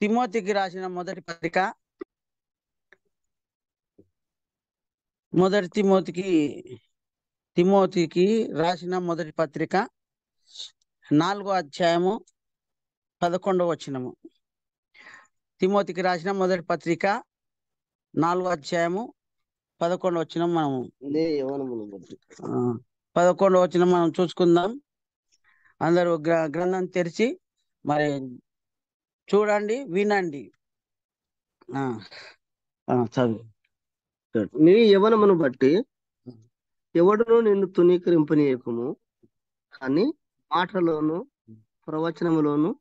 తిమోతికి రాసిన మొదటి పత్రిక తిమోతికి రాసిన మొదటి పత్రిక 4వ అధ్యాయము 11వ వచనము. తిమోతికి రాసిన మొదటి పత్రిక 4వ అధ్యాయము 11వ వచనం మనము 11వ వచనం మనం చూసుకుందాం. అందరూ గ్రంథం తెరిచి మరి చూడండి, వినండి. చదువు. నీ యవ్వనమును బట్టి ఎవడునూ నిన్ను తునీకరింపనీయకుము, కానీ మాటలోను, ప్రవచనములోను,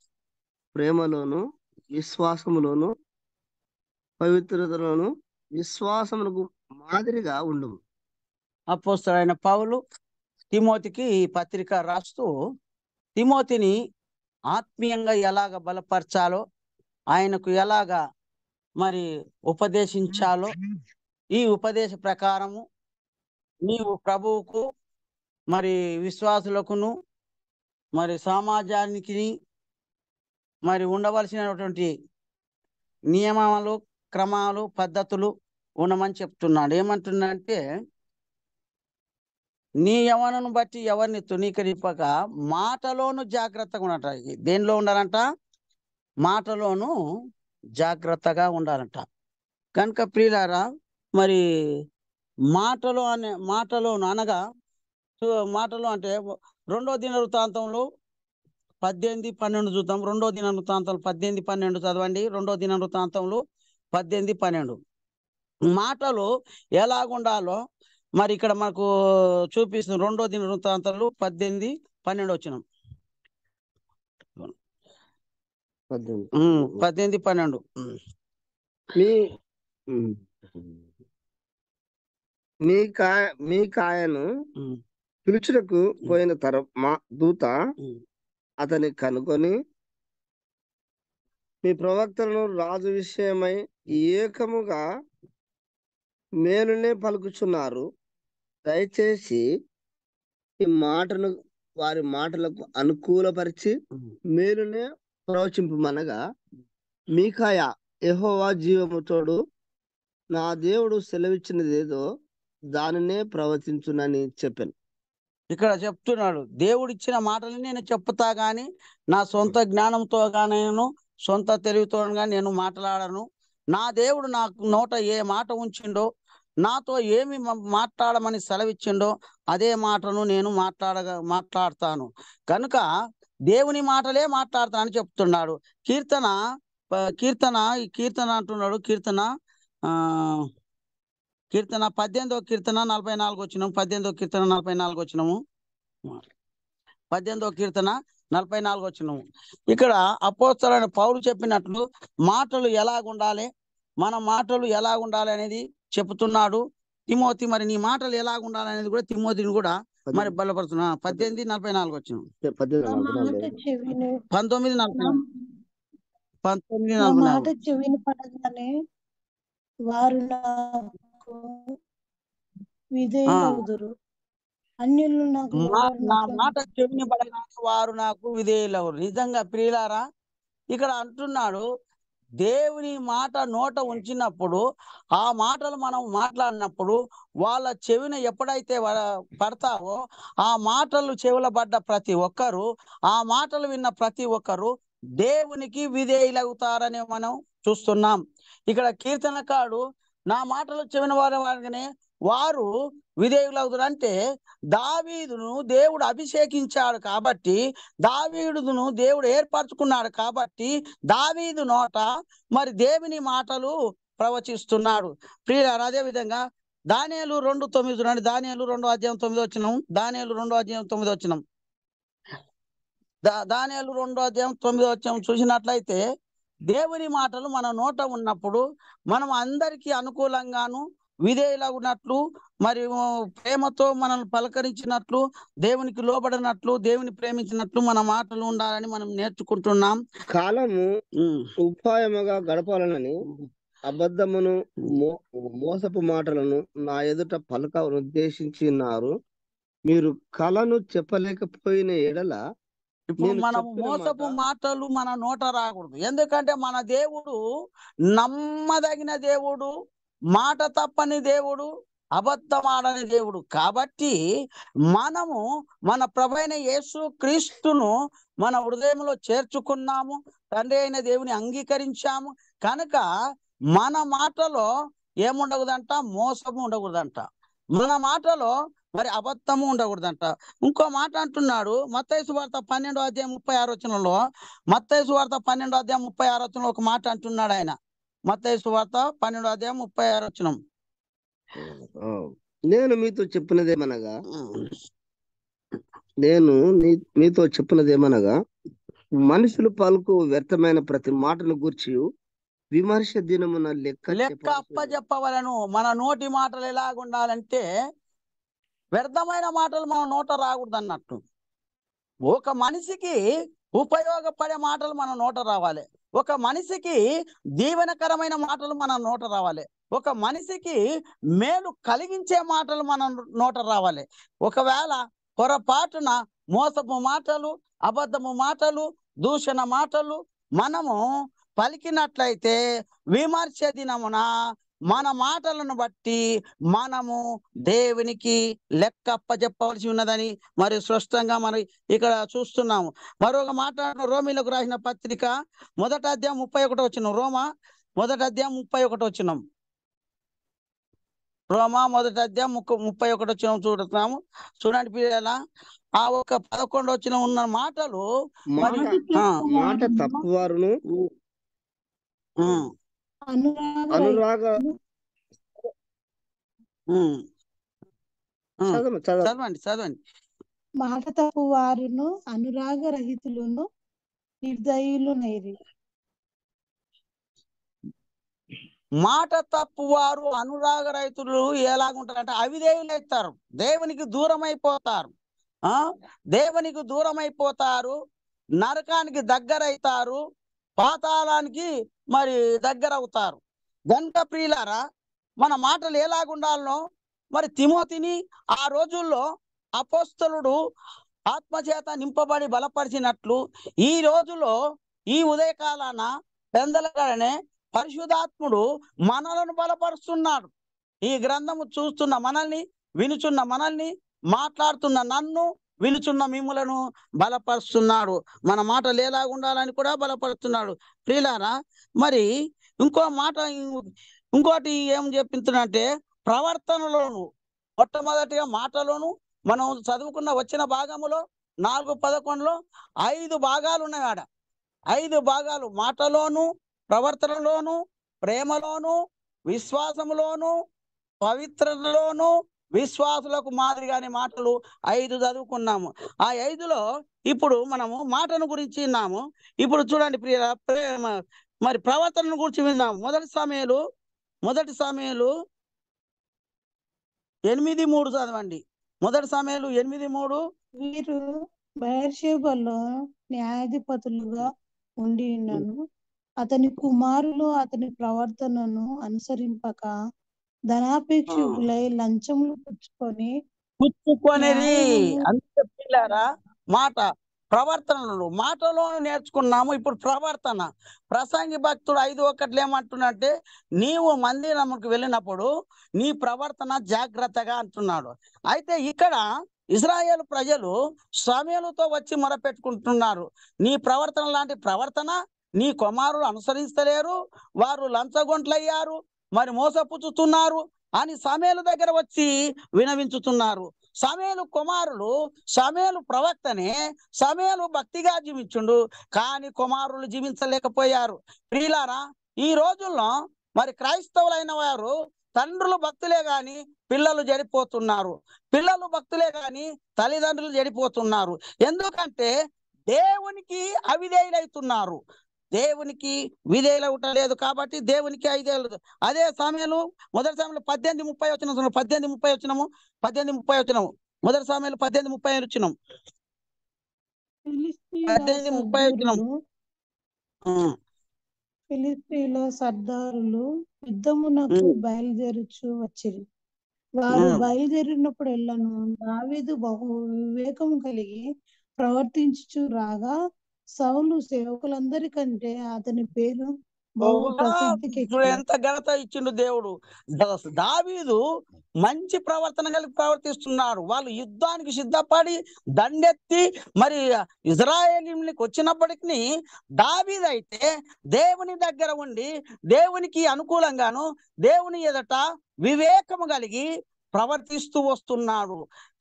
ప్రేమలోను, విశ్వాసములోను, పవిత్రతలోను, విశ్వాసమునకు మాదిరిగా ఉండుము. అపోస్తలుడైన పౌలు తిమోతికి ఈ పత్రిక రాస్తూ తిమోతిని ఆత్మీయంగా ఎలాగ బలపరచాలో, ఆయనకు ఎలాగా మరి ఉపదేశించాలో, ఈ ఉపదేశ ప్రకారము నీవు ప్రభువుకు మరి విశ్వాసులకును మరి సమాజానికి మరి ఉండవలసినటువంటి నియమాలు, క్రమాలు, పద్ధతులు ఉండమని చెప్తున్నాడు. ఏమంటున్నాడంటే, నీ యవ్వనను బట్టి ఎవరిని తునీకరింపక మాటలోను జాగ్రత్తగా ఉండట. దేనిలో ఉండాలంట? మాటలోను జాగ్రత్తగా ఉండాలంట. కనుక ప్రియులారా, మరి మాటలోను అనగా మాటలు అంటే 2వ దినవృత్తాంతంలో 18:12 చూద్దాం. 2వ దినవృత్తాంతంలో 18:12 చదవండి. 2వ దినవృత్తాంతంలో 18:12 మాటలు ఎలాగుండాలో మరి ఇక్కడ మనకు చూపిస్తుంది. 2వ దినవృత్తాంతంలో 18:12 వచనం. 18:12 మీ కాయను పిలుచుటకు పోయిన దూత అతని కనుకొని, మీ ప్రవక్తలను రాజు విషయమై ఏకముగా మేలునే పలుకుచున్నారు. దయచేసి ఈ మాటను వారి మాటలకు అనుకూలపరిచి మేలునే ప్రవచింపమనగా, మీకాయ యెహోవా జీవము తోడు, నా దేవుడు సెలవిచ్చినదేదో దానినే ప్రవచించునని చెప్పాను. ఇక్కడ చెప్తున్నాడు, దేవుడిచ్చిన మాటలు నేను చెప్తా గాని నా సొంత జ్ఞానంతో గాను సొంత తెలివితో గాని నేను మాట్లాడను. నా దేవుడు నాకు నోట ఏ మాట ఉంచిండో, నాతో ఏమి మాట్లాడమని సెలవిచ్చిండో అదే మాటను నేను మాట్లాడతాను. కనుక దేవుని మాటలే మాట్లాడతానని చెప్తున్నాడు. కీర్తన అంటున్నాడు. కీర్తన 18వ కీర్తన 44 వచనం. 18వ కీర్తన 44 వచనము. 18వ కీర్తన 44 వచనము. ఇక్కడ అపోస్తలుడైన పౌలు చెప్పినట్లు మాటలు ఎలాగుండాలి, మన మాటలు ఎలాగుండాలి అనేది చెప్తున్నాడు తిమోతి. మరి నీ మాటలు ఎలాగుండాలి అనేది కూడా తిమోతిని కూడా మరి బలపరుస్తున్నా. 18:44 వచనం. 19:44 చెవిని పడగానే వారు నాకు విధేయులగుదురు, అన్యులు నాకు నా మాట చెవిని పడగానే వారు నాకు విధేయులగుదురు. నిజంగా ప్రియులారా, ఇక్కడ అంటున్నాడు, దేవుని మాట నోట ఉంచినప్పుడు, ఆ మాటలు మనం మాట్లాడినప్పుడు వాళ్ళ చెవిన ఎప్పుడైతే పడతావో ఆ మాటలు చెవుల పడ్డ ప్రతి ఒక్కరు, ఆ మాటలు విన్న ప్రతి ఒక్కరు దేవునికి విధేయులవుతారని మనం చూస్తున్నాం. ఇక్కడ కీర్తనకాడు నా మాటలు చెవిన వారగానే వారు విధేయులవుతారు అంటే, దావీదును దేవుడు అభిషేకించాడు కాబట్టి, దావీదును దేవుడు ఏర్పరచుకున్నాడు కాబట్టి దావీదు నోట మరి దేవుని మాటలు ప్రవచిస్తున్నాడు. ప్రియులారా, అదే విధంగా దానియేలు 2:9 చూడండి. దానియేలు 2వ అధ్యాయం 9వ వచనం. దానియేలు 2వ అధ్యాయం 9వ వచనం. దానియేలు 2వ అధ్యాయం 9వ వచనం చూసినట్లయితే, దేవుని మాటలు మన నోట ఉన్నప్పుడు మనం అందరికీ అనుకూలంగాను విధేయులగునట్లు, మరి ప్రేమతో మనల్ని పలకరించినట్లు, దేవునికి లోబడినట్లు, దేవుని ప్రేమించినట్లు మన మాటలు ఉండాలని మనం నేర్చుకుంటున్నాం. కాలము ఉపాయముగా గడపాలనని అబద్ధమును మోసపు మాటలను నా ఎదుట పలక ఉద్దేశించినారు. మీరు కలను చెప్పలేకపోయిన ఎడల ఇప్పుడు నేను మనం చెప్పిన మోసపు మాట మాటలు మన నోట రాకూడదు. ఎందుకంటే మన దేవుడు నమ్మదగిన దేవుడు, మాట తప్పని దేవుడు, అబద్ధమాడని దేవుడు. కాబట్టి మనము మన ప్రభైన యేసు క్రీస్తును మన హృదయంలో చేర్చుకున్నాము, తండ్రి అయిన దేవుని అంగీకరించాము. కనుక మన మాటలో ఏముండకూడదంట, మోసము ఉండకూడదంట. మన మాటలో మరి అబద్ధము ఉండకూడదంట. ఇంకో మాట అంటున్నాడు మత్తయి సువార్త 12:36 మత్తయి సువార్త 12:36 ఒక మాట అంటున్నాడు ఆయన. మత్తయి సువార్త 12:36. ఆ, నేను మీతో చెప్పినదేమనగా నేను మీతో చెప్పినదేమనగా మనుషులు పలుకు వ్యర్థమైన ప్రతి మాటను గూర్చి విమర్శ దినమున లెక్క అప్పజెప్పవలను. మన నోటి మాటలు ఎలాగుండాలంటే వ్యర్థమైన మాటలు మన నోట రాకూడదు అన్నట్టు. ఒక మనిషికి ఉపయోగపడే మాటలు మన నోట రావాలి. ఒక మనిషికి దీవెనకరమైన మాటలు మన నోట రావాలి. ఒక మనిషికి మేలు కలిగించే మాటలు మన నోట రావాలి. ఒకవేళ పొరపాటున మోసపు మాటలు, అబద్ధము మాటలు, దూషణ మాటలు మనము పలికినట్లయితే విమర్శ దినమున మన మాటలను బట్టి మనము దేవునికి లెక్క అప్పజెప్పవలసి ఉన్నదని మరి స్పష్టంగా మరి ఇక్కడ చూస్తున్నాము. మరొక మాట రోమీలకు రాసిన పత్రిక 1:31 రోమా 1:31 రోమా 1:31 చూడుతున్నాము. చూడండి పిల్లలా, ఆ ఒక 11 ఉన్న మాటలు మరి మాట తప్పువారును అనురాగ చదవండి. మాట తప్పు వారును అనురాగ రహితులను నిర్దయులు నైరి. మాట తప్పు వారు అనురాగ రైతులు ఎలాగుంటారంటే అవిధేయులు అవుతారు, దేవునికి దూరం అయిపోతారు. దేవునికి దూరం అయిపోతారు, నరకానికి దగ్గరైతారు, పాతాళానికి మరి దగ్గర అవుతారు. గనుక ప్రియులారా, మన మాటలు ఎలాగుండాలనో మరి తిమోతిని ఆ రోజుల్లో అపోస్తలుడు ఆత్మచేత నింపబడి బలపరిచినట్లు ఈ రోజులో ఈ ఉదయకాలాన పెందలగానే పరిశుద్ధాత్ముడు మనలను బలపరుస్తున్నాడు. ఈ గ్రంథము చూస్తున్న మనల్ని, వినుచున్న మనల్ని, మాట్లాడుతున్న నన్ను, వినుచున్న మిమ్ములను బలపరుస్తున్నాడు. మన మాటలు ఎలాగా ఉండాలని కూడా బలపరుస్తున్నాడు. ప్రియులారా, మరి ఇంకోటి ఏం చెప్పించునంటే ప్రవర్తనలోను, మొట్టమొదటిగా మాటలోను మనం చదువుకున్న వచ్చిన భాగములో 4:11 5 భాగాలు ఉన్నాయి. ఆడ 5 భాగాలు: మాటలోను, ప్రవర్తనలోను, ప్రేమలోను, విశ్వాసములోను, పవిత్రతలోను, విశ్వాసులకు మాదిరిగానే మాటలు 5 చదువుకున్నాము. ఆ 5లో ఇప్పుడు మనము మాటను గురించి విన్నాము. ఇప్పుడు చూడండి ప్రేమ మరి ప్రవర్తనను గురించి విన్నాము. మొదటి సమయాలు 8:3 చదవండి. మొదటి సమయాలు 8:3. వీరు బెయేర్షెబాలో న్యాయాధిపతులుగా ఉండి ఉన్నాను. అతని కుమారులు అతని ప్రవర్తనను అనుసరింపక ధనాపేక్షకులై లంచములు పుచ్చుకొని అంతే పిల్లారా. మాట ప్రవర్తనలు మాటలోనే నేర్చుకున్నాము. ఇప్పుడు ప్రవర్తన. ప్రసంగి భక్తుడు 5:1 ఏమంటున్నట్టే, నీవు మందిరముకు వెళ్ళినప్పుడు నీ ప్రవర్తన జాగ్రత్తగా అంటున్నాడు. అయితే ఇక్కడ ఇజ్రాయేల్ ప్రజలు సమూయేలుతో వచ్చి మొరపెట్టుకుంటున్నారు, నీ ప్రవర్తన లాంటి ప్రవర్తన నీ కుమారులు అనుసరిస్తలేరు, వారు లంచగొంట్లయ్యారు, మరి మోసపుచ్చుతున్నారు అని సమూయేలు దగ్గర వచ్చి వినవించుతున్నారు. సమూయేలు కుమారులు, సమూయేలు ప్రవక్తనే, సమూయేలు భక్తిగా జీవించుండు, కానీ కుమారులు జీవించలేకపోయారు. ప్రియులారా, ఈ రోజుల్లో మరి క్రైస్తవులైన వారు తండ్రులు భక్తులే గాని పిల్లలు చెడిపోతున్నారు, పిల్లలు భక్తులే గాని తల్లిదండ్రులు చెడిపోతున్నారు. ఎందుకంటే దేవునికి అవిధేయులైతున్నారు, దేవునికి విధేయులవుట లేదు. కాబట్టి దేవునికి అవిధేయులు. అదే సమయంలో మొదటి సమయంలో 18:30 18:30 మొదటి సమయంలో 18:30 ఫిలిష్తీయుల సర్దారులు యుద్ధమునకు బయలుదేరుచు వచ్చిరి. వారు బయలుదేరినప్పుడు దావీదు బహు వివేకము కలిగి ప్రవర్తించుచు రాగా సౌలు సేవకులందరికంటే అతని పేరు బహు చూడు ప్రసిద్ధికెక్కెను. ఎంత ఘనత ఇచ్చిండు దేవుడు. దావీదు మంచి ప్రవర్తన కలిగి ప్రవర్తిస్తున్నాడు. వాళ్ళు యుద్ధానికి సిద్ధపడి దండెత్తి మరి ఇజ్రాయేలీయులకు వచ్చినప్పటికీ దావీదు అయితే దేవుని దగ్గర ఉండి దేవునికి అనుకూలంగాను దేవుని ఎదుట వివేకము కలిగి ప్రవర్తిస్తూ వస్తున్నాడు.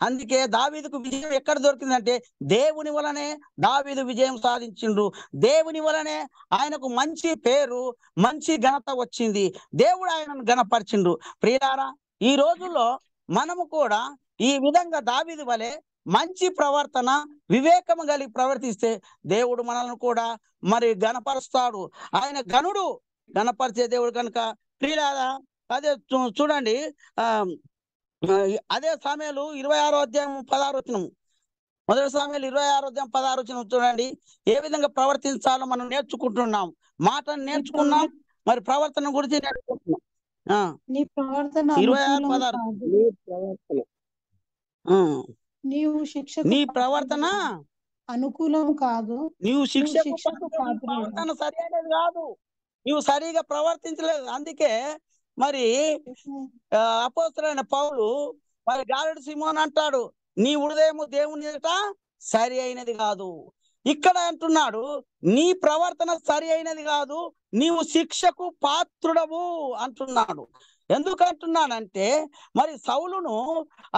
అందుకే దావీదుకు విజయం ఎక్కడ దొరికిందంటే దేవుని వలనే దావీదు విజయం సాధించిండు. దేవుని వలనే ఆయనకు మంచి పేరు మంచి ఘనత వచ్చింది. దేవుడు ఆయనను ఘనపరిచిండు. ప్రియులారా, ఈ రోజుల్లో మనము కూడా ఈ విధంగా దావీదు వలె మంచి ప్రవర్తన వివేకము కలిగి ప్రవర్తిస్తే దేవుడు మనల్ని కూడా మరి ఘనపరుస్తాడు. ఆయన ఘనుడు, ఘనపరిచే దేవుడు కనుక ప్రియులారా అదే చూడండి. అదే సమయంలో 26వ అధ్యాయం 16వ వచనం, మొదటి సమయంలో 26వ అధ్యాయం 16వ వచనం చూడండి. ఏ విధంగా ప్రవర్తించాలో మనం నేర్చుకుంటున్నాం. మాటను నేర్చుకున్నాం, మరి ప్రవర్తన గురించి నేర్చుకుంటున్నాం. నీ ప్రవర్తన 26:16 నీవు శిక్షకు నీ ప్రవర్తన అనుకూలం కాదు. నీవు శిక్షకు శిక్షకు పాత్రుడు. ప్రవర్తన సరైనది కాదు, నీవు సరిగా ప్రవర్తించలేదు. అందుకే మరి అపోస్తలుడైన పౌలు మరి గారెడు సీమోను అంటాడు, నీ హృదయము దేవుని ఎదుట సరి అయినది కాదు. ఇక్కడ అంటున్నాడు, నీ ప్రవర్తన సరి అయినది కాదు, నీవు శిక్షకు పాత్రుడవు అంటున్నాడు. ఎందుకు అంటున్నానంటే మరి సౌలును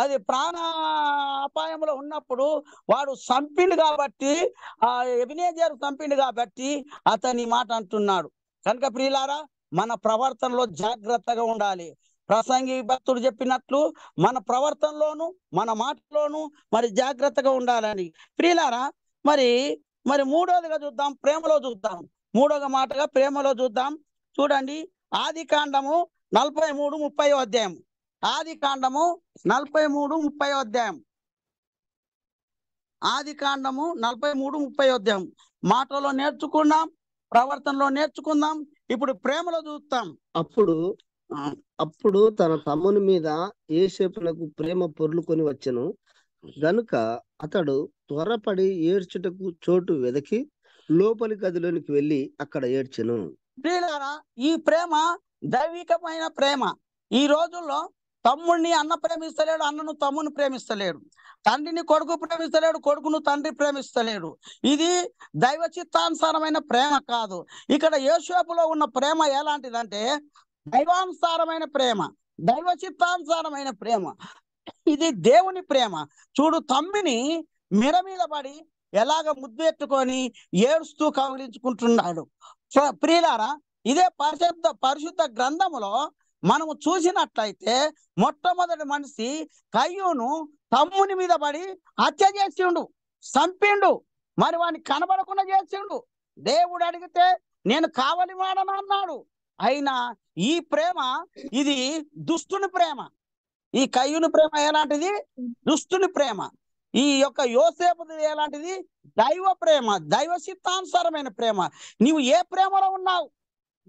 అది ప్రాణ అపాయంలో ఉన్నప్పుడు వాడు చంపిండు కాబట్టి, ఆ ఎబినేజరు చంపిండు కాబట్టి అతని మాట అంటున్నాడు. కనుక ప్రియులారా, మన ప్రవర్తనలో జాగ్రత్తగా ఉండాలి. ప్రసంగి భక్తుడు చెప్పినట్లు మన ప్రవర్తనలోను మన మాటలోను మరి జాగ్రత్తగా ఉండాలని. ప్రియులారా, మరి మూడోదిగా చూద్దాం, ప్రేమలో చూద్దాం. మూడోగా మాటగా ప్రేమలో చూద్దాం. చూడండి, ఆది కాండము 43:30 అధ్యాయం. ఆది కాండము 43:30 అధ్యాయం. ఆది కాండము 43:30 అధ్యాయం. మాటలో నేర్చుకున్నాం, ప్రవర్తనలో నేర్చుకుందాం. ఇప్పుడు ప్రేమలో చూస్తాం. అప్పుడు తన తమ్ముని మీద యోసేపునకు ప్రేమ పొర్లుకొని వచ్చెను గనుక అతడు త్వరపడి ఏడ్చుటకు చోటు వెదకి లోపలి గదిలోనికి వెళ్ళి అక్కడ ఏడ్చెను. ప్రియులారా, ఈ ప్రేమ దైవికమైన ప్రేమ. ఈ రోజుల్లో తమ్ముడిని అన్న ప్రేమిస్తలేడు, అన్నను తమ్ముని ప్రేమిస్తలేడు. తండ్రిని కొడుకు ప్రేమిస్తలేడు, కొడుకును తండ్రి ప్రేమిస్తలేడు. ఇది దైవ చిత్తానుసారమైన ప్రేమ కాదు. ఇక్కడ యోసేపులో ఉన్న ప్రేమ ఎలాంటిదంటే దైవానుసారమైన ప్రేమ, దైవ చిత్తానుసారమైన ప్రేమ. ఇది దేవుని ప్రేమ. చూడు, తమ్మిని మెడ మీద పడి ఎలాగ ముద్దెట్టుకొని ఏడుస్తూ కౌగిలించుకుంటున్నాడు. ప్రియులారా, ఇదే పరిశుద్ధ గ్రంథములో మనము చూసినట్లయితే మొట్టమొదటి మనిషి కయ్యూను తమ్ముని మీద పడి హత్య చేసిండు, చంపిండు, మరి వాడిని కనబడకుండా చేసిండు. దేవుడు అడిగితే నేను కావలి వాడను అన్నాడు. అయినా ఈ ప్రేమ ఇది దుష్టుని ప్రేమ. ఈ కయ్యూని ప్రేమ ఎలాంటిది? దుష్టుని ప్రేమ. ఈ యొక్క యోసేపుది ఎలాంటిది? దైవ ప్రేమ, దైవ చిత్తానుసారమైన ప్రేమ. నీవు ఏ ప్రేమలో ఉన్నావు?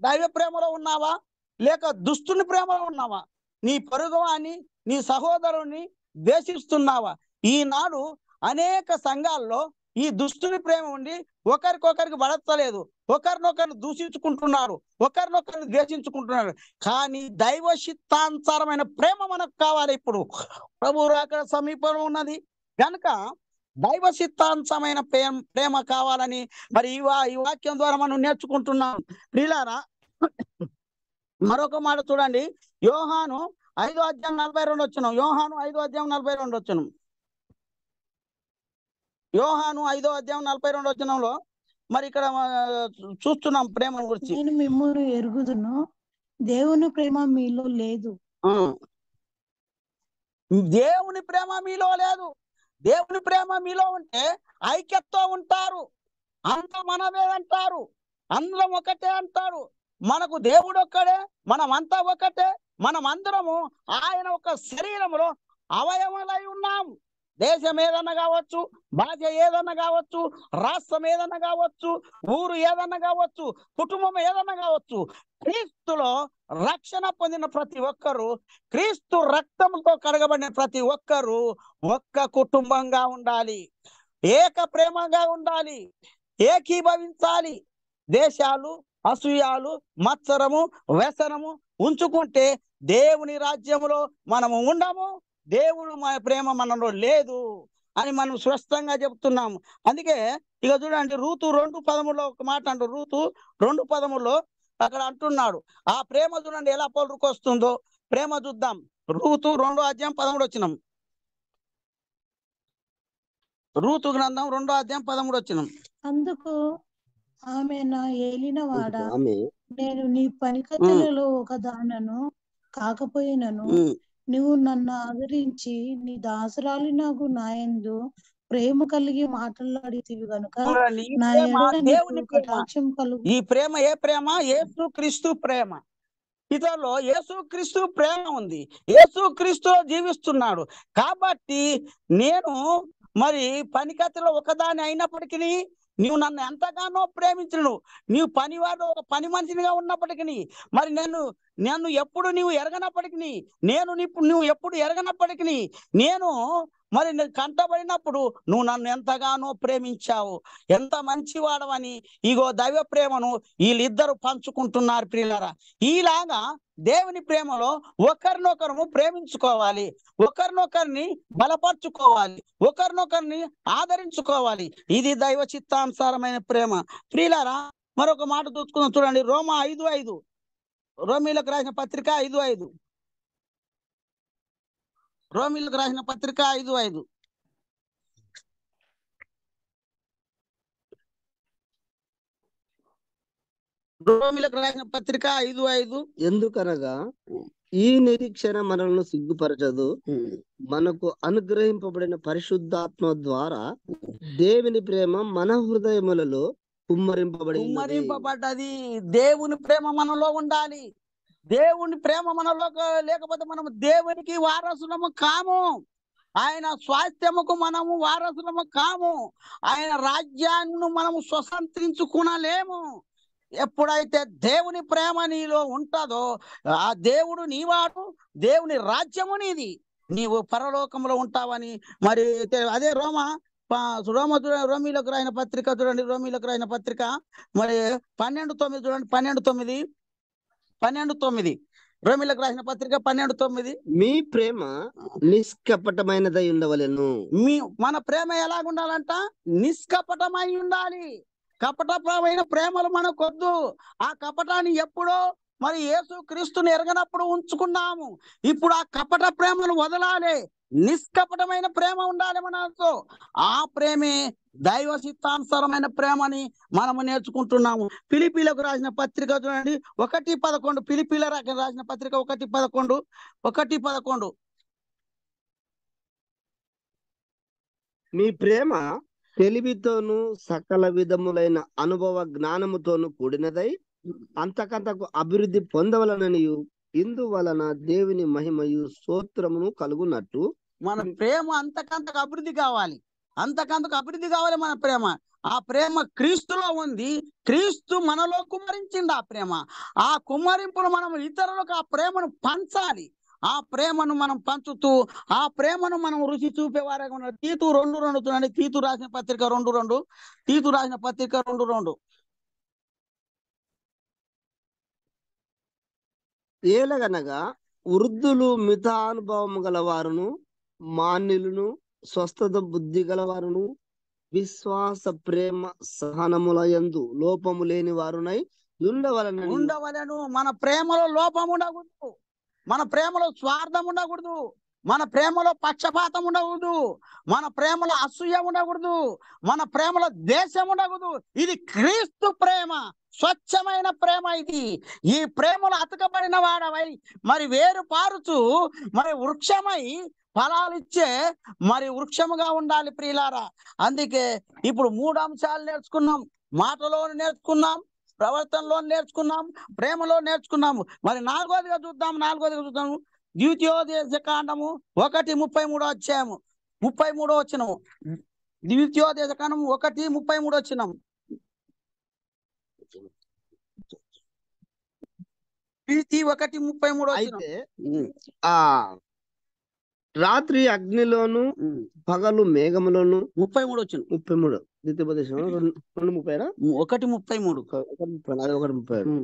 దైవ ప్రేమలో ఉన్నావా లేక దుష్టుని ప్రేమలో ఉన్నావా? నీ పొరుగువాని నీ సహోదరుని ద్వేషిస్తున్నావా? ఈనాడు అనేక సంఘాల్లో ఈ దుష్టుని ప్రేమ ఉండి ఒకరికొకరికి పడతలేదు, ఒకరినొకరిని దూషించుకుంటున్నారు, ఒకరినొకరిని ద్వేషించుకుంటున్నారు. కానీ దైవ చిత్తానుసారమైన ప్రేమ మనకు కావాలి. ఇప్పుడు ప్రభు రాకడ సమీపంలో ఉన్నది కనుక దైవ చిత్తానుసారమైన ప్రేమ కావాలని మరి ఈ వాక్యం ద్వారా మనం నేర్చుకుంటున్నాం. ప్రియులారా, మరొక మాట చూడండి, యోహాను 5:42 వచ్చును. యోహాను 5:42 వచ్చును. యోహాను 5:42 వచనంలో మరి ఇక్కడ చూస్తున్నాం ప్రేమ గురించి. నేను మిమ్మును ఎరుగుదును, దేవుని ప్రేమ మీలో లేదు. దేవుని ప్రేమ మీలో లేదు. దేవుని ప్రేమ మీలో ఉంటే ఐక్యతతో ఉంటారు. అంత మనమే అంటారు, అందరం ఒకటే అంటారు. మనకు దేవుడు ఒక్కడే, మనమంతా ఒకటే, మనమందరము ఆయన ఒక శరీరంలో అవయవమై ఉన్నాము. దేశం ఏదన్నా కావచ్చు, భాష ఏదన్నా కావచ్చు, రాష్ట్రం ఏదన్నా కావచ్చు, ఊరు ఏదన్నా కావచ్చు, కుటుంబం ఏదన్నా కావచ్చు, క్రీస్తులో రక్షణ పొందిన ప్రతి ఒక్కరు, క్రీస్తు రక్తంతో కడగబడిన ప్రతి ఒక్కరు ఒక్క కుటుంబంగా ఉండాలి. ఏక ప్రేమగా ఉండాలి, ఏకీభవించాలి. దేశాలు, అసూయాలు, మత్సరము, వ్యసనము ఉంచుకుంటే దేవుని రాజ్యములో మనము ఉండము, దేవుడు మన ప్రేమ మనలో లేదు అని మనం స్పష్టంగా చెప్తున్నాము. అందుకే ఇక చూడండి, రూతు 2:13 ఒక మాట అంటారు. రూతు 2:13 అక్కడ అంటున్నాడు. ఆ ప్రేమ చూడండి ఎలా పొలుకొస్తుందో. ప్రేమ చూద్దాం. రూతు 2:13 రూతు గ్రంథం 2:13 అందుకు ఆమె నా ఏలినవాడా, ఆమె నేను నీ పనికత్తెలలో ఒక దానను కాకపోయినను నువ్వు నన్ను ఆదరించి నీ దాసురాలి నాకు నాయందు ప్రేమ కలిగి మాట్లాడితివి గనుక చూడండి, ఈ నా ప్రేమ ఎడల నీకు దేవుని ప్రేమ. కటాక్షం కలుగు. ఈ ప్రేమ ఏ ప్రేమ? యేసుక్రీస్తు ప్రేమ. ఇతరులో యేసుక్రీస్తు ప్రేమ ఉంది, యేసుక్రీస్తులో జీవిస్తున్నాడు. కాబట్టి నేను మరి పనికత్తిలో ఒకదాని అయినప్పటికీ నీవు నన్ను ఎంతగానో ప్రేమించను. నీవు పనివాడు ఒక పని మనిషినిగా ఉన్నప్పటికీ, మరి నన్ను ఎప్పుడు నీవు ఎరగనప్పటికీ, నువ్వు ఎప్పుడు ఎరగనప్పటికీ, నేను మరి కంటబడినప్పుడు నువ్వు నన్ను ఎంతగానో ప్రేమించావు. ఎంత మంచివాడవని ఇగో దైవ ప్రేమను వీళ్ళిద్దరు పంచుకుంటున్నారు ప్రియులారా. ఈలాగా దేవుని ప్రేమలో ఒకరినొకరు ప్రేమించుకోవాలి, ఒకరినొకరిని బలపరుచుకోవాలి, ఒకరినొకరిని ఆదరించుకోవాలి. ఇది దైవ చిత్తానుసారమైన ప్రేమ ప్రియులారా. మరొక మాట చూసుకుందాం. చూడండి, రోమా 5:5, రోమీలకు రాసిన పత్రిక 5:5, రోమీలకు రాసిన పత్రిక 5:5. రోమీలకు రాసిన పత్రిక 5:5. ఎందుకనగా ఈ నిరీక్షణ మనల్ని సిగ్గుపరచదు, మనకు అనుగ్రహింపబడిన పరిశుద్ధాత్మ ద్వారా దేవుని ప్రేమ మన హృదయములలో కుమ్మరింపబడ్డది. దేవుని ప్రేమ మనలో ఉండాలి. దేవుని ప్రేమ మనలో లేకపోతే మనము దేవునికి వారసులము కాము, ఆయన స్వాస్థ్యముకు మనము వారసులము కాము, ఆయన రాజ్యాన్ని మనము స్వతంత్రించుకునలేము. ఎప్పుడైతే దేవుని ప్రేమ నీలో ఉంటుందో ఆ దేవుడు నీవాడు, దేవుని రాజ్యము నీది, నీవు పరలోకంలో ఉంటావని. మరి అదే రోమీలకు రాసిన పత్రిక చూడండి, రోమీలకు రాసిన పత్రిక మరి 12:9 చూడండి, 12:9 రోమీలకు రాసిన పత్రిక 12:9. మీ ప్రేమ నిష్కపటమైనదై ఉండవలెను. మన ప్రేమ ఎలాగుండాలంట? నిష్కపటమై ఉండాలి. కపటమైన ప్రేమలు మనకొద్దు. ఆ కపటాన్ని ఎప్పుడో మరి యేసు క్రీస్తుని ఎరగనప్పుడు ఉంచుకున్నాము. ఇప్పుడు ఆ కపట ప్రేమను వదలాలి, నిష్కపటమైన ప్రేమ ఉండాలి మనతో. ఆ ప్రేమే దైవ చిత్తానుసారమైన ప్రేమని మనము నేర్చుకుంటున్నాము. ఫిలిప్పీలకు రాసిన పత్రిక చూడండి 1:11, ఫిలిప్పీలకు రాసిన పత్రిక 1:11. మీ ప్రేమ తెలివితోను సకల విధములైన అనుభవ జ్ఞానముతోను కూడినదై అంతకంతకు అభివృద్ధి పొందవలననియు ఇందువలన దేవుని మహిమయు స్తోత్రమును కలుగునట్టు. మన ప్రేమ అంతకంతకు అభివృద్ధి కావాలి, అంతకంతకు అభివృద్ధి కావాలి మన ప్రేమ. ఆ ప్రేమ క్రీస్తులో ఉంది, క్రీస్తు మనలో కుమ్మరించింది ఆ ప్రేమ. ఆ కుమ్మరింపును మనం ఇతరులకు ఆ ప్రేమను పంచాలి. ఆ ప్రేమను మనం పంచుతూ ఆ ప్రేమను మనం రుచి చూపేవారే ఉన్నారు. తీతు 2:2 చూడండి, తీతు రాసిన పత్రిక 2:2, తీతు రాసిన పత్రిక 2:2. ఏలగనగా వృద్ధులు మితానుభవము గలవారును, మాన్యులను, స్వస్థత బుద్ధి గలవారును, విశ్వాస ప్రేమ సహనములయందు లోపము లేని వారునై ఉండవలను. మన ప్రేమలో లోపం ఉండకూడదు, మన ప్రేమలో స్వార్థం ఉండకూడదు, మన ప్రేమలో పక్షపాతం ఉండకూడదు, మన ప్రేమలో అసూయ ఉండకూడదు, మన ప్రేమలో ద్వేషం ఉండకూడదు. ఇది క్రీస్తు ప్రేమ, స్వచ్ఛమైన ప్రేమ ఇది. ఈ ప్రేమలో అతకబడిన వాడవై మరి వేరు పారుచు మరి వృక్షమై ఫలాలు ఇచ్చే మరి వృక్షముగా ఉండాలి ప్రియులారా. అందుకే ఇప్పుడు 3 అంశాలు నేర్చుకున్నాం. మాటలో నేర్చుకున్నాం, ప్రవర్తనలో నేర్చుకున్నాం, ప్రేమలో నేర్చుకున్నాము. మరి నాలుగోదిగా చూద్దాము. ద్వితీయోపదేశకాండము 1:33 అధ్యాయము 33 వచనము. ద్వితీయోపదేశకాండము 1:33 వచనం. ప్రీతి 1:33 వచనం. అయితే రాత్రి అగ్నిలోను ఉమ్. పగలు మేఘములోను. 33 వచ్చింది. 33 ద్వితీయోపదేశం 2:30. 1:33. 1:30 అది 1:30.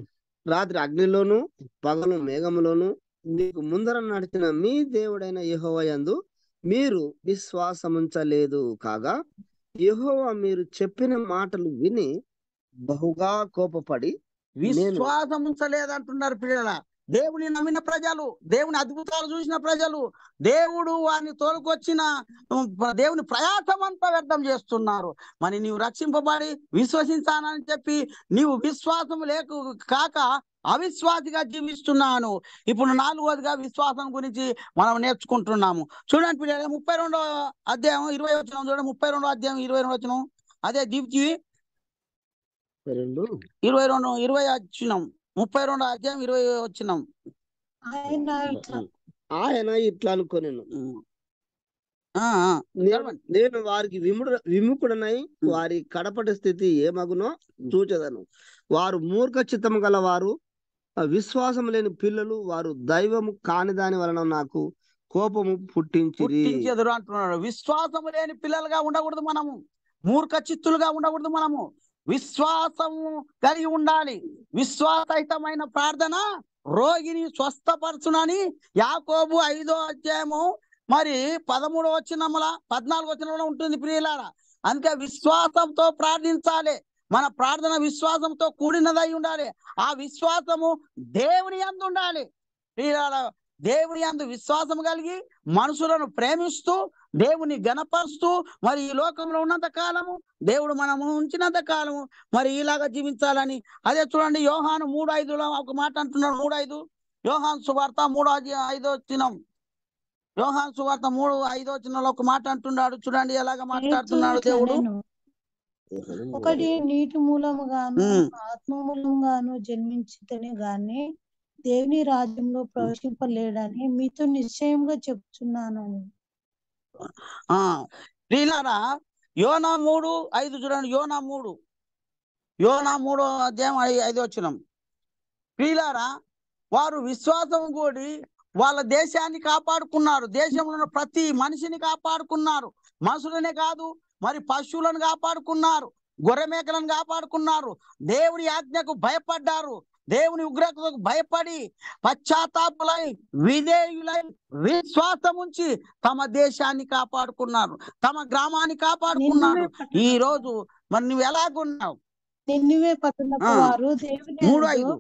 రాత్రి అగ్నిలోను పగలు మేఘములోను నీకు ముందర నడిచిన మీ దేవుడైన యెహోవా యందు మీరు విశ్వాసముంచలేదు కాగా యెహోవా మీరు చెప్పిన మాటలు విని బహుగా కోపపడి నేను విశ్వాసం ఉంచలేదంటున్నారు పిల్లల. దేవుని నమ్మిన ప్రజలు, దేవుని అద్భుతాలు చూసిన ప్రజలు, దేవుడు వారిని తోలుకొచ్చిన దేవుని ప్రయాసం అంతా వ్యర్థం చేస్తున్నారు. మరి నీవు రక్షింపబడి విశ్వసించానని చెప్పి నీవు విశ్వాసం కాక అవిశ్వాసిగా జీవిస్తున్నాను. ఇప్పుడు 4వదిగా విశ్వాసం గురించి మనం నేర్చుకుంటున్నాము. చూడండి పిల్లలు, 32వ అధ్యాయం 20 వచనం చూడండి. 32వ అధ్యాయం 22 వచనం. అదే దీప్తి 20 వచ్చినాం. 32వ అధ్యాయం 20 వచ్చినాం. ఆయన ఇట్లా అనుకోనేను, ఆ, నేను వారికి విముఖుడనై వారి కడపటి స్థితి ఏమగునో చూచెదను. వారు మూర్ఖ చిత్తము గల వారు, విశ్వాసం లేని పిల్లలు, వారు దైవము కాని దాని వలన నాకు కోపము పుట్టించెదరు అంటున్నాడు. విశ్వాసము లేని పిల్లలుగా ఉండకూడదు మనము, మూర్ఖ చిత్తులుగా ఉండకూడదు మనము. విశ్వాసము కలిగి ఉండాలి. విశ్వాసహితమైన ప్రార్థన రోగిని స్వస్థపరచునని యాకోబు 5వ అధ్యాయము మరి 13వ వచనముల 14వ వచనంలో ఉంటుంది ప్రియులారా. అందుకే విశ్వాసంతో ప్రార్థించాలి. మన ప్రార్థన విశ్వాసంతో కూడినదై ఉండాలి. ఆ విశ్వాసము దేవుని యందు ఉండాలి ప్రియులారా. దేవుని యందు విశ్వాసం కలిగి మనుషులను ప్రేమిస్తూ దేవుని గణపరుస్తూ మరి ఈ లోకంలో ఉన్నంత కాలము, దేవుడు మనము ఉంచినంత కాలము మరి ఇలాగా జీవించాలని. అదే చూడండి, యోహాను 3:5లో ఒక మాట అంటున్నాడు. 3:5 యోహాను సువార్త 3:5 వచ్చినాం. యోహాను సువార్త 3:5 వచ్చిన ఒక మాట అంటున్నాడు. చూడండి ఎలాగ మాట్లాడుతున్నాడు దేవుడు. ఒకటి నీటి మూలముగాను ఆత్మ మూలముగాను జన్మించితేనే గాని దేవుని రాజ్యంలో ప్రవేశింపలేడని మీతో నిశ్చయంగా చెప్తున్నానని. ప్రియులారా, యోనా 3:5 చూడండి. యోనా 3వ అధ్యాయం 5 వచ్చినాం. ప్రియులారా, వారు విశ్వాసం కూడి వాళ్ళ దేశాన్ని కాపాడుకున్నారు. దేశంలో ఉన్న ప్రతి మనిషిని కాపాడుకున్నారు. మనుషులనే కాదు, మరి పశువులను కాపాడుకున్నారు, గొర్రె మేకలను కాపాడుకున్నారు. దేవుని ఆజ్ఞకు భయపడ్డారు. దేవుని ఉగ్రతకు భయపడి పశ్చాత్తాపులై విధేయులై విశ్వాసం ఉంచి తమ దేశాన్ని కాపాడుకున్నారు, తమ గ్రామాన్ని కాపాడుకున్నారు. ఈ రోజు మరి నువ్వు ఎలాగున్నావు? నిన్నవే పట్టణపు వారు దేవుని 3:5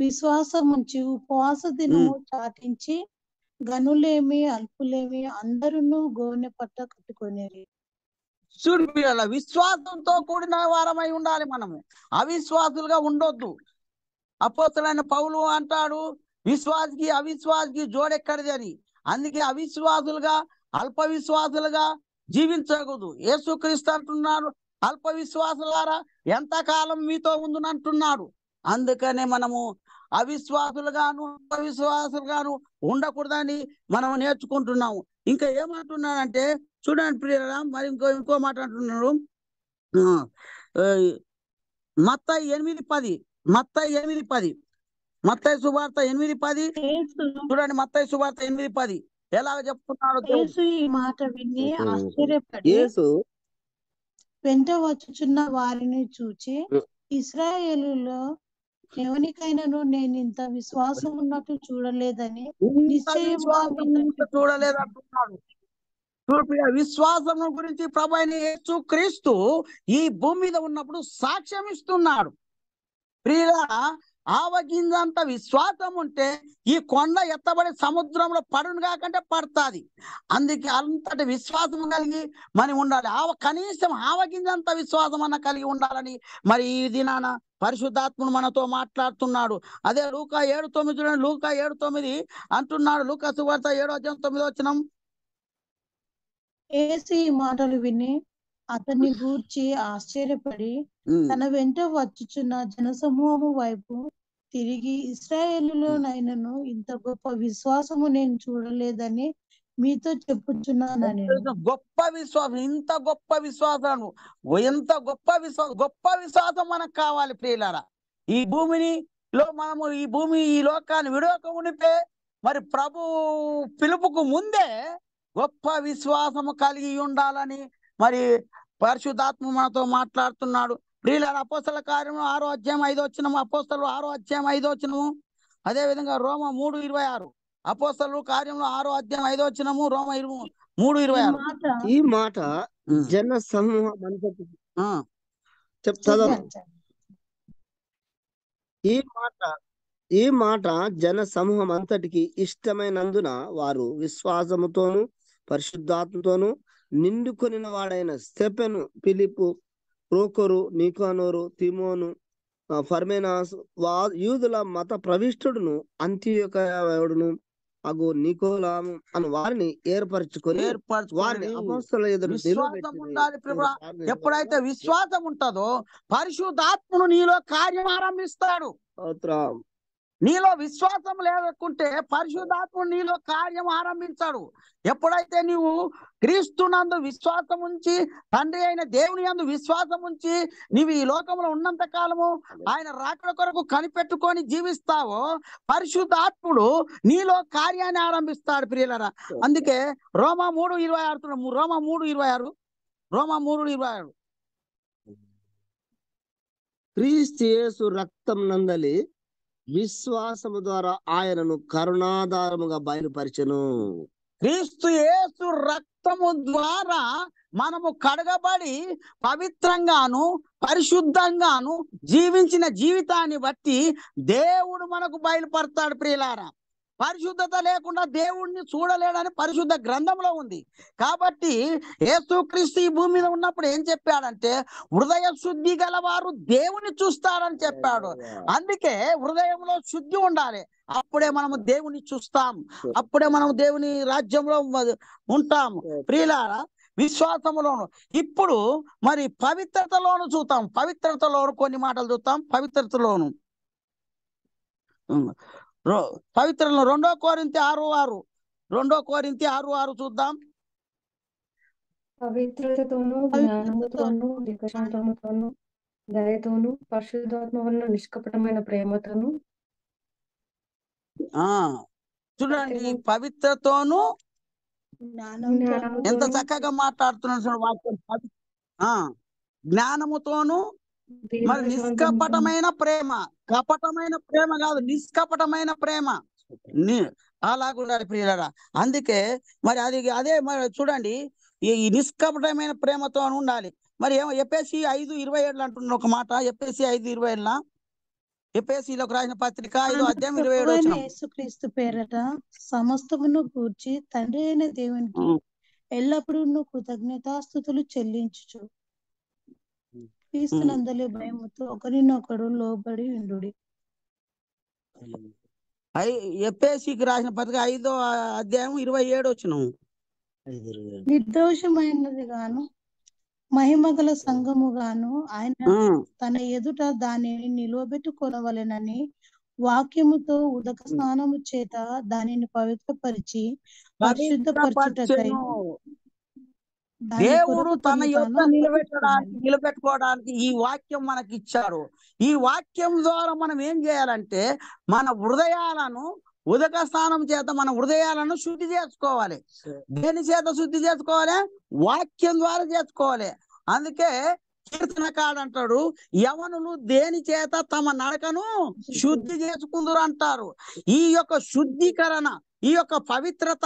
విశ్వాసం ఉంచి ఉపవాస దినము చాటించి గనులేమి అల్పులేమి అందరూ గోనె పట్ట కట్టుకొనేరి. చూడు పిల్లల, విశ్వాసంతో కూడిన వారమై ఉండాలి మనము, అవిశ్వాసులుగా ఉండొద్దు. అపోస్తలుడైన పౌలు అంటాడు, విశ్వాసికి అవిశ్వాసికి జోడెక్కడిది అని. అందుకే అవిశ్వాసులుగా అల్ప విశ్వాసులుగా జీవించకూడదు. యేసుక్రీస్తు అంటున్నాడు, అల్ప విశ్వాసులారా ఎంతకాలం మీతో ఉండునంటున్నాడు. అందుకనే మనము అవిశ్వాసులుగాను అవిశ్వాసులుగాను ఉండకూడదని మనం నేర్చుకుంటున్నాము. ఇంకా ఏమంటున్నాడంటే చూడండి ప్రియులారా, మరి ఇంకో మాట అంటున్నాడు. మత్తయి 8:10 మత్తయి సువార్త 8:10 చూడండి. మత్తయి సువార్త 8:10 ఎలాగ చెప్తున్నాడు. యేసు ఈ మాట విని ఆశ్చర్యపడి వెంట వచ్చుచున్న వారిని చూచి, ఇశ్రాయేలులో ఎవరికైనాను నేను ఇంత విశ్వాసం ఉన్నట్టు చూడలేదని నిశ్చయంగా చూడలేదంటున్నాడు. విశ్వాసం గురించి ప్రభు అయిన యేసుక్రీస్తు ఈ భూమి మీద ఉన్నప్పుడు సాక్ష్యం ఇస్తున్నాడు. ప్రియులారా, ఆవగింజంత విశ్వాసం ఉంటే ఈ కొండ ఎత్తబడి సముద్రంలో పడును కాకంటే పడుతుంది. అందుకే అంతటి విశ్వాసం కలిగి మనం ఉండాలి. కనీసం ఆవగింజంత విశ్వాసం అన్న కలిగి ఉండాలని మరి ఈ దినాన పరిశుద్ధాత్ముడు మనతో మాట్లాడుతున్నాడు. అదే లూకా 7:9 చూడండి. లూకా 7:9 అంటున్నాడు. లూకా సువార్త 7:9 వచనం. యేసు ఈ మాటలు విని అతన్ని గూర్చి ఆశ్చర్యపడి తన వెంట వచ్చుచున్న జనసమూహము వైపు తిరిగి, ఇశ్రాయేలులోనైనను ఇంత గొప్ప విశ్వాసము నేను చూడలేదని మీతో చెప్పుచున్నానని. గొప్ప విశ్వాసం, ఇంత గొప్ప విశ్వాసాలు, ఎంత గొప్ప విశ్వాసం మనకు కావాలి ప్రియులారా. ఈ మనము ఈ లోకాన్ని విడవక ఉండితే మరి ప్రభు పిలుపుకు ముందే గొప్ప విశ్వాసము కలిగి ఉండాలని మరి పరిశుద్ధాత్మ మనతో మాట్లాడుతున్నాడు. ప్రియులారా, అపోస్తల కార్యము 6వ అధ్యాయం 5వ వచనము, అపోస్తలు 6వ అధ్యాయం 5వ వచనము, అదే విధంగా రోమ 3:26, అపోస్తలు కార్యములు 6వ అధ్యాయం 5వ వచనము, రోమ 3:26. ఈ మాట జన సమూహం అంతటికి ఈ మాట జన సమూహం అంతటికి ఇష్టమైనందున వారు విశ్వాసముతోను పరిశుద్ధాత్మతోను నిండుకొనిన వాడైన స్టెఫెను, ఫిలిప్పు, ప్రోకొరు, నికానోరు, తిమోను, ఫర్మేనాస్, యూదుల మత ప్రవిష్టుడును అంతియోకయుడును అగు నికోలాము అని వారిని ఏర్పరచుకొని వారిని అపోస్తలుల ఎదుట విశ్వాసం ఉండాలి. ఎప్పుడైతే విశ్వాసం ఉంటుందో పరిశుద్ధాత్ముడు నీలో కార్యం ఆరంభిస్తాడు. నీలో విశ్వాసం లేకుంటే పరిశుద్ధాత్ముడు నీలో కార్యం ఆరంభించాడు. ఎప్పుడైతే నీవు క్రీస్తునందు విశ్వాసం ఉంచి, తండ్రి అయిన దేవుని యందు విశ్వాసం ఉంచి నీవు ఈ లోకంలో ఉన్నంత కాలము ఆయన రాకడ కొరకు కనిపెట్టుకొని జీవిస్తావో పరిశుద్ధాత్ముడు నీలో కార్యాన్ని ఆరంభిస్తాడు. ప్రియులరా, అందుకే రోమ 3:26 క్రీస్తు యేసు రక్తం నందలి విశ్వాసము ద్వారా ఆయనను కరుణాధారముగా బయలుపరిచెను. క్రీస్తు యేసు రక్తము ద్వారా మనము కడగబడి పవిత్రంగాను పరిశుద్ధంగాను జీవించిన జీవితాన్ని బట్టి దేవుడు మనకు బయలుపడతాడు. ప్రియులారా, పరిశుద్ధత లేకుండా దేవుణ్ణి చూడలేడని పరిశుద్ధ గ్రంథంలో ఉంది. కాబట్టి యేసుక్రీస్తు ఈ భూమి మీద ఉన్నప్పుడు ఏం చెప్పాడంటే హృదయ శుద్ధి గలవారు దేవుని చూస్తారని చెప్పాడు. అందుకే హృదయంలో శుద్ధి ఉండాలి. అప్పుడే మనము దేవుని చూస్తాం, అప్పుడే మనము దేవుని రాజ్యంలో ఉంటాము. ప్రియులారా, విశ్వాసములోను ఇప్పుడు మరి పవిత్రతలోను చూద్దాం. పవిత్రతలోను కొన్ని మాటలు చూద్దాం. పవిత్రతలో 2 కొరింథీ 6:6 చూద్దాం. పవిత్రతతోను జ్ఞానముతోను దీర్ఘశాంతముతోను దయతోను పరిశుద్ధాత్మ వలన నిష్కపటమైన ప్రేమతోను. చూడండి, పవిత్రతోను ఎంత చక్కగా మాట్లాడుతున్నాడు వాక్యం. జ్ఞానముతోను మరి నిష్కపటమైన ప్రేమ, కపటమైన ప్రేమ కాదు, నిష్కపటమైన ప్రేమ అలాగుండాలి ప్రియులారా. అందుకే మరి అదే మరి చూడండి, ఈ నిష్కపటమైన ప్రేమతో ఉండాలి. మరి ఏమో ఎఫెసీ 5:27 అంటున్న ఒక మాట. ఎఫెసీ 5:27, ఎఫెసీలోకి రాసిన పత్రిక 5వ అధ్యాయం 27. యేసుక్రీస్తు పేరట సమస్తమును కూర్చి తండ్రి అయిన దేవునికి ఎల్లప్పుడూ కృతజ్ఞతాస్తుతులు చెల్లించుచు క్రీస్తునందలి భయముతో ఒకరినొకడు లోబడి ఉండుడి. ఎఫెసీకి రాసిన పత్రిక 5వ అధ్యాయం 27. నిర్దోషమైనది గాను మహిమగల సంఘము గాను ఆయన తన ఎదుట దానిని నిలవబెట్టుకొనవలెనని వాక్యముతో ఉదక స్నానము చేత దానిని పవిత్రపరిచి పరిశుద్ధపరచుటకై దేవుడు తన యొక్క నిలబెట్టుకోవడానికి ఈ వాక్యం మనకి ఇచ్చాడు. ఈ వాక్యం ద్వారా మనం ఏం చేయాలంటే మన హృదయాలను ఉదక స్నానం చేత మన హృదయాలను శుద్ధి చేసుకోవాలి. దేని చేత శుద్ధి చేసుకోవాలి? వాక్యం ద్వారా చేసుకోవాలి. అందుకే కీర్తనకాడు అంటాడు, యవనులు దేని చేత తమ నడకను శుద్ధి చేసుకుందరు అంటారు. ఈ యొక్క శుద్ధీకరణ, ఈ యొక్క పవిత్రత,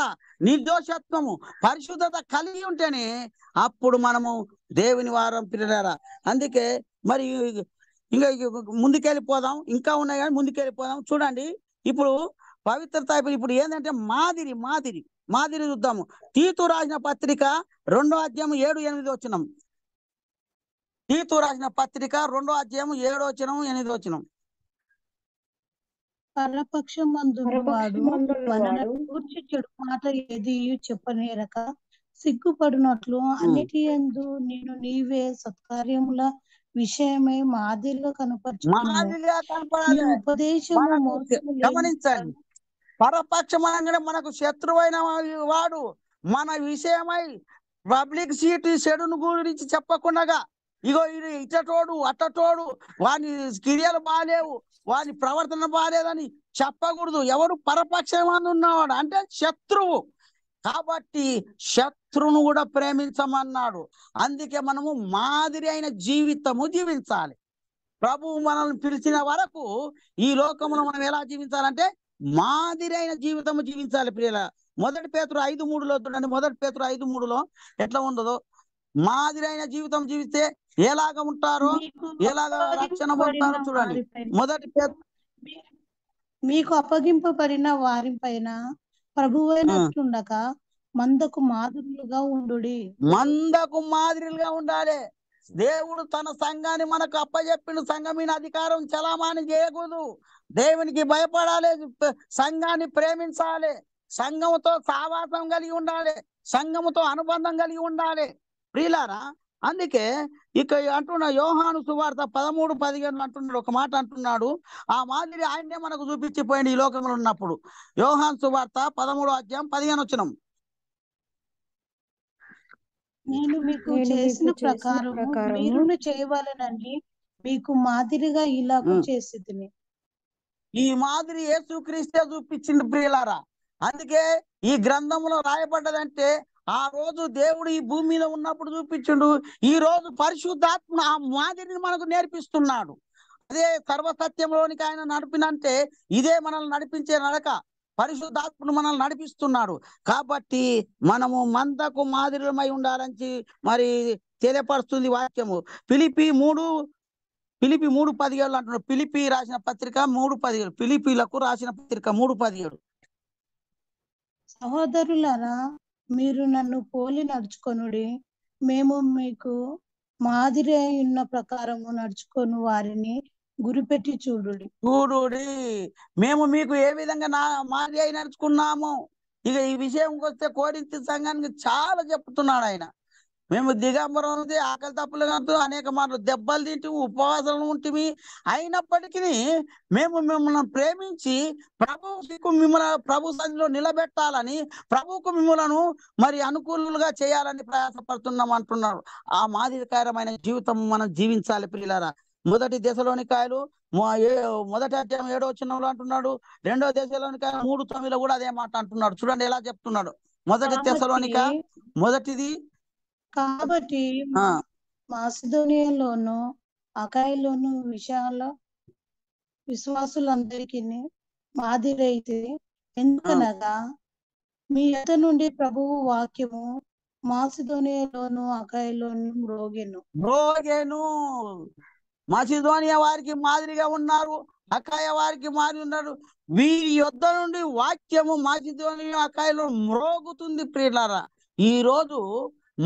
నిర్దోషత్వము, పరిశుద్ధత కలిగి ఉంటేనే అప్పుడు మనము దేవుని వారం పిల్లలారా. అందుకే మరి ఇంకా ముందుకెళ్ళిపోదాం, ఇంకా ఉన్నాయి కానీ ముందుకెళ్ళిపోదాం. చూడండి, ఇప్పుడు పవిత్రత ఇప్పుడు ఏంటంటే మాదిరి చూద్దాము. తీతు రాసిన పత్రిక 2వ అధ్యాయం 7-8. తీతు రాసిన పత్రిక 2వ అధ్యాయం 7-8. పరపక్షమందున్నవాడు మనను గూర్చి చెడు మాట ఏది చెప్పనేరక సిగ్గుపడినట్లు అన్నిటి యందు నేను నీవే సత్కార్యముల విషయమై మాదిరిగా కనపరచుకున్నాను. ఉపదేశము గమనించండి, పరపక్షం అనగానే మనకు శత్రువైన వాడు మన విషయమై పబ్లిక్ సీట్ చెడును గురించి చెప్పకుండా ఇగో ఇది ఇటటోడు అట్టటోడు, వాని క్రియలు బాలేవు, వాని ప్రవర్తన బాలేదని చెప్పకూడదు. ఎవడు పరపక్షం ఉన్నవాడు అంటే శత్రువు. కాబట్టి శత్రువును కూడా ప్రేమించమన్నాడు. అందుకే మనము మాదిరి అయిన జీవితము జీవించాలి. ప్రభువు మనల్ని పిలిచిన వరకు ఈ లోకంలో మనం ఎలా జీవించాలంటే మాదిరి అయిన జీవితము జీవించాలి ప్రియుల. 1 పేతురు 5:3 చూడండి. 1 పేతురు 5:3 ఎట్లా ఉండదో, మాదిరి అయిన జీవితం జీవిస్తే ఎలాగ ఉంటారో, ఎలాగ రక్షణ పొందుతారో చూడండి. 1 పేతురు మీకు అప్పగింపబడిన వారిపైన ప్రభువైనట్లుండక మందకు మాదిరులుగా ఉండుడి. మందకు మాదిరిగా ఉండాలి. దేవుడు తన సంఘాన్ని మనకు అప్పచెప్పిన సంఘం మీద అధికారం చలామణి చేయకూడదు. దేవునికి భయపడాలి, సంఘాన్ని ప్రేమించాలి, సంఘముతో సావాసం కలిగి ఉండాలి, సంఘముతో అనుబంధం కలిగి ఉండాలి ప్రియులారా. అందుకే ఇక అంటున్న యోహాను సువార్త 13:15 అంటున్నాడు, ఒక మాట అంటున్నాడు. ఆ మాదిరి ఆయన్నే మనకు చూపించిపోయింది ఈ లోకంలో ఉన్నప్పుడు. యోహాను సువార్త 13:15 నేను మీకు చేసిన ప్రకారం మీరును చేయవలెనని మీకు మాదిరిగా ఇలాగూ చేసితిని. ఈ మాదిరి యేసుక్రీస్తే చూపించింది ప్రియులారా. అందుకే ఈ గ్రంథంలో రాయబడ్డదంటే ఆ రోజు దేవుడు ఈ భూమి మీద ఉన్నప్పుడు చూపించుండు. ఈ రోజు పరిశుద్ధాత్మ ఆ మాదిరిని మనకు నేర్పిస్తున్నాడు. అదే సర్వసత్యంలోనికి ఆయన నడిపినంటే ఇదే మనల్ని నడిపించే నడక. పరిశుద్ధాత్ముడు మనల్ని నడిపిస్తున్నాడు. కాబట్టి మనము మందకు మాదిరిమై ఉండాలని మరి తెలియపరుస్తుంది వాక్యము. ఫిలిప్పీ 3:17 అంటున్నాడు. ఫిలిప్పీ రాసిన పత్రిక 3:17, ఫిలిప్పీలకు రాసిన పత్రిక 3:17. సహోదరులారా, మీరు నన్ను పోలి నడుచుకొనుడి. మేము మీకు మాదిరి అయి ఉన్న ప్రకారము నడుచుకొని వారిని గురిపెట్టి చూడుడి. మేము మీకు ఏ విధంగా మాదిరి అయి నడుచుకున్నాము. ఇక ఈ విషయంకి వస్తే కొరింథీ సంఘానికి చాలా చెప్తున్నాడు ఆయన. మేము దిగంబరం ఉంది, ఆకలి తప్పులు కాదు, అనేక మాటలు దెబ్బలు తింటూ ఉపవాసాలు ఉంటుంది. అయినప్పటికీ మేము మిమ్మల్ని ప్రేమించి మిమ్మల్ని ప్రభు సన్నిధిలో నిలబెట్టాలని, ప్రభువుకు మిమ్మలను మరి అనుకూలుగా చేయాలని ప్రయాసపడుతున్నాం అంటున్నారు. ఆ మాదిరికరమైన జీవితం మనం జీవించాలి ప్రియులారా. 1 దశలోనికాయలు 1వ అధ్యాయం 7వ వచనంలో అంటున్నాడు. 2వ దశలోనికాయ 3:9 కూడా అదే మాట అంటున్నాడు. చూడండి ఎలా చెప్తున్నాడు. 1 దశలోనిక మొదటిది. కాబట్టి మాసిదోనియాలోను అకాయిలోను విశ్వాసులందరికీ మాదిరి అయితే, ఎందుకనగా మీ యొద్ద నుండి ప్రభువు వాక్యము మాసిదోనియాలోను అకాయిలోను మ్రోగెను. మాసిదోనియా వారికి మాదిరిగా ఉన్నారు, అకాయ వారికి మాదిరి ఉన్నారు. వీరి యొద్ద నుండి వాక్యము మాసిదోనియా అకాయలో మ్రోగుతుంది ప్రియులారా. ఈ రోజు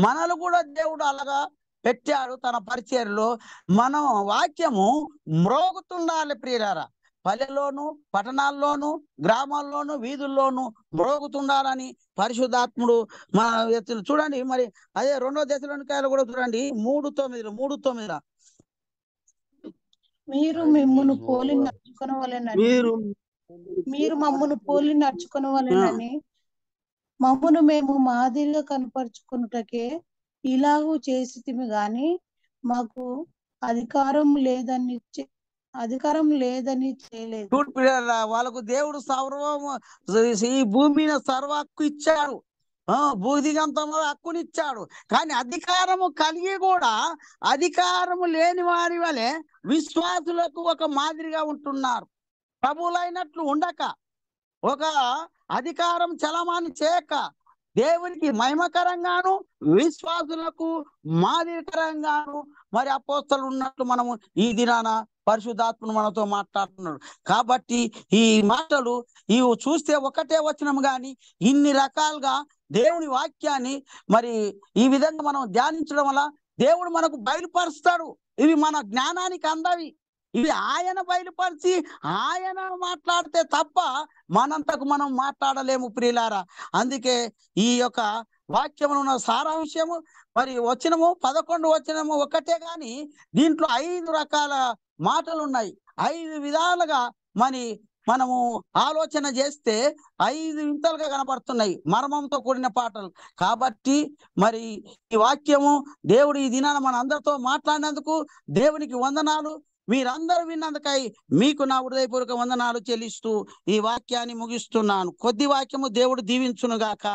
మనలు కూడా దేవుడు అలాగా పెట్టాడు తన పరిచర్యలో. మనం వాక్యము మ్రోగుతుండాలి ప్రియులారా. పల్లెల్లోను, పట్టణాల్లోను, గ్రామాల్లోను, వీధుల్లోను మ్రోగుతుండాలని పరిశుద్ధాత్ముడు మన చూడండి. మరి అదే 2వ దశలోనికాయలు కూడా చూడండి 3:9. మీరు మమ్మను పోలి నడుచుకొనవలెనని మమ్మను మేము మాదిరిగా కనపరుచుకున్నటకే ఇలాగూ చేసితిమి గాని మాకు అధికారం లేదని చేయలేదు. వాళ్ళకు దేవుడు సర్వము ఈ భూమి మీద సర్వ హక్కు ఇచ్చాడు, భూదిగంతంలో హక్కునిచ్చాడు. కానీ అధికారము కలిగి కూడా అధికారము లేని వారి వలె విశ్వాసులకు ఒక మాదిరిగా ఉంటున్నారు. ప్రభువులైనట్లు ఉండక, ఒక అధికారం చలమాని చేయక, దేవునికి మహిమకరంగాను విశ్వాసులకు మాదిరికరంగాను మరి అపోస్తలులు ఉన్నట్లు మనము ఈ దినాన పరిశుద్ధాత్మను మనతో మాట్లాడుతున్నాడు. కాబట్టి ఈ మాటలు ఇవి చూస్తే ఒకటే వచనం గాని ఇన్ని రకాలుగా దేవుని వాక్యాన్ని మరి ఈ విధంగా మనం ధ్యానించడం వల్ల దేవుడు మనకు బయలుపరుస్తాడు. ఇవి మన జ్ఞానానికి అందవి. ఇవి ఆయన బయలుపరిచి ఆయన మాట్లాడితే తప్ప మనంతకు మనం మాట్లాడలేము ప్రియులారా. అందుకే ఈ యొక్క వాక్యములో ఉన్న సారాంశము మరి వచనము 11 వచనము ఒకటే గాని దీంట్లో 5 రకాల మాటలు ఉన్నాయి. 5 విధాలుగా మనము ఆలోచన చేస్తే 5 వింతలుగా కనపడుతున్నాయి, మర్మంతో కూడిన పాటలు. కాబట్టి మరి ఈ వాక్యము దేవుడు ఈ దినాన మన అందరితో మాట్లాడినందుకు దేవునికి వందనాలు. మీరందరూ విన్నందుకై మీకు నా హృదయపూర్వక వందనాలు చెల్లిస్తూ ఈ వాక్యాన్ని ముగిస్తున్నాను. కొద్ది వాక్యము దేవుడు దీవించునుగాక.